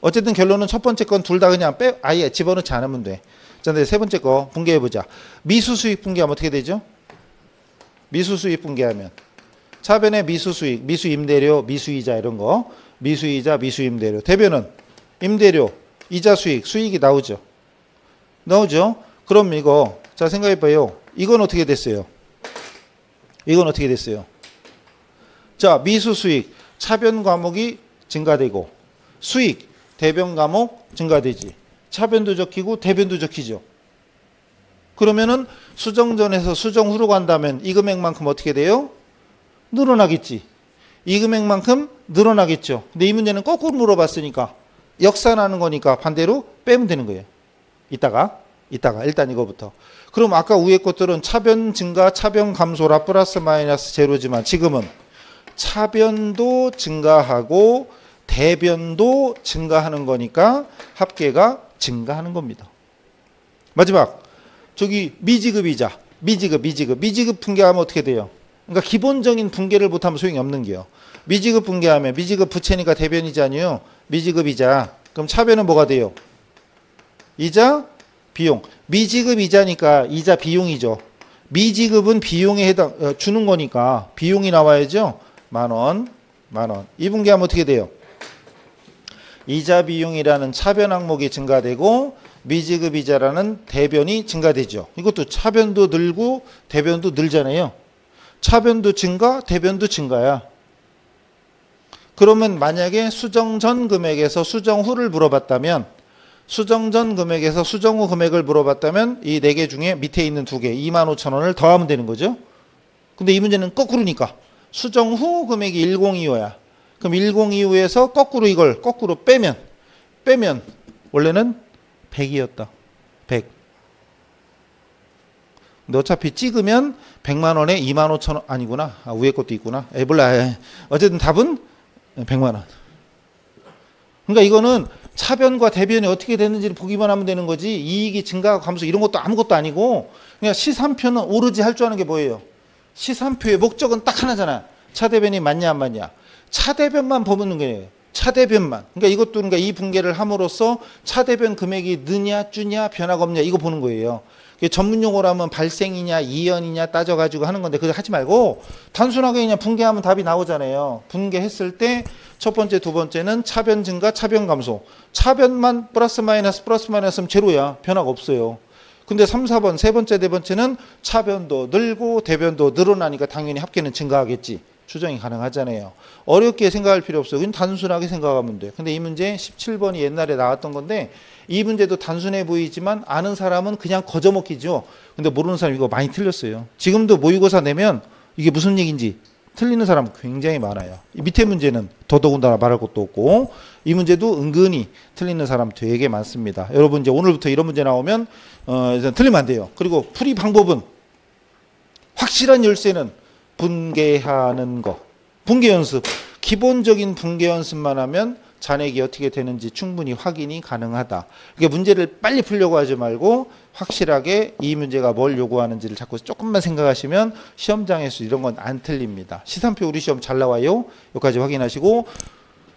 어쨌든 결론은 첫 번째 건 둘 다 그냥 아예 집어넣지 않으면 돼. 자, 세 번째 거 붕괴해보자. 미수수익 붕괴하면 어떻게 되죠? 미수수익 붕괴하면 차변에 미수수익, 미수임대료, 미수이자 이런 거 미수이자, 미수임대료 대변은 임대료, 이자 수익, 수익이 나오죠. 나오죠? 그럼 이거 자 생각해봐요. 이건 어떻게 됐어요? 이건 어떻게 됐어요? 자 미수수익, 차변 과목이 증가되고 수익, 대변 과목 증가되지. 차변도 적히고 대변도 적히죠. 그러면은 수정전에서 수정 후로 간다면 이 금액만큼 어떻게 돼요? 늘어나겠지. 이 금액만큼 늘어나겠죠. 근데 이 문제는 거꾸로 물어봤으니까 역산하는 거니까 반대로 빼면 되는 거예요. 이따가 일단 이거부터. 그럼 아까 위에 것들은 차변 증가, 차변 감소라 플러스 마이너스 제로지만 지금은 차변도 증가하고 대변도 증가하는 거니까 합계가 증가하는 겁니다. 마지막 저기 미지급이자 미지급 붕괴하면 어떻게 돼요? 그러니까 기본적인 붕괴를 못하면 소용이 없는 게요. 미지급 붕괴하면 미지급 부채니까 대변이자 아니요. 미지급이자 그럼 차변은 뭐가 돼요? 이자 비용. 미지급 이자니까 이자 비용이죠. 미지급은 비용에 해당 주는 거니까 비용이 나와야죠. 만원. 이 붕괴하면 어떻게 돼요? 이자 비용이라는 차변 항목이 증가되고 미지급 이자라는 대변이 증가되죠. 이것도 차변도 늘고 대변도 늘잖아요. 차변도 증가, 대변도 증가야. 그러면 만약에 수정 전 금액에서 수정 후를 물어봤다면 수정 전 금액에서 수정 후 금액을 물어봤다면 이 4개 중에 밑에 있는 2개 25,000원을 더하면 되는 거죠. 근데 이 문제는 거꾸로니까 수정 후 금액이 1025야. 그럼 1025에서 거꾸로 이걸 거꾸로 빼면 원래는 100이었다. 100. 근데 어차피 찍으면 100만 원에 25,000원 아니구나. 아, 위에 것도 있구나. 몰라. 어쨌든 답은 100만 원. 그러니까 이거는 차변과 대변이 어떻게 됐는지를 보기만 하면 되는 거지. 이익이 증가 감소 이런 것도 아무것도 아니고 그냥 시산표는 오로지 할 줄 아는 게 뭐예요? 시산표의 목적은 딱 하나잖아. 차대변이 맞냐 안 맞냐. 차대변만 보는 거예요. 차대변만. 그러니까 이것도 그러니까 이 붕괴를 함으로써 차대변 금액이 느냐 주냐 변화가 없냐 이거 보는 거예요. 전문 용어로 하면 발생이냐 이연이냐 따져가지고 하는 건데 그거 하지 말고 단순하게 그냥 붕괴하면 답이 나오잖아요. 붕괴했을 때 첫 번째, 두 번째는 차변 증가, 차변 감소. 차변만 플러스 마이너스면 제로야. 변화가 없어요. 근데 3, 4번 세 번째, 네 번째는 차변도 늘고 대변도 늘어나니까 당연히 합계는 증가하겠지. 추정이 가능하잖아요. 어렵게 생각할 필요 없어요. 그냥 단순하게 생각하면 돼. 근데 이 문제 17번이 옛날에 나왔던 건데 이 문제도 단순해 보이지만 아는 사람은 그냥 거저먹기죠. 근데 모르는 사람 이거 많이 틀렸어요. 지금도 모의고사 내면 이게 무슨 얘기인지 틀리는 사람 굉장히 많아요. 이 밑에 문제는 더더군다나 말할 것도 없고 이 문제도 은근히 틀리는 사람 되게 많습니다. 여러분 이제 오늘부터 이런 문제 나오면 틀리면 안 돼요. 그리고 풀이 방법은 확실한 열쇠는 분개하는 거. 분개 연습. 기본적인 분계 연습만 하면 잔액이 어떻게 되는지 충분히 확인이 가능하다. 그러니까 문제를 빨리 풀려고 하지 말고 확실하게 이 문제가 뭘 요구하는지를 자꾸 조금만 생각하시면 시험장에서 이런 건 안 틀립니다. 시산표 우리 시험 잘 나와요. 여기까지 확인하시고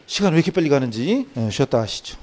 시간 왜 이렇게 빨리 가는지 쉬었다 하시죠.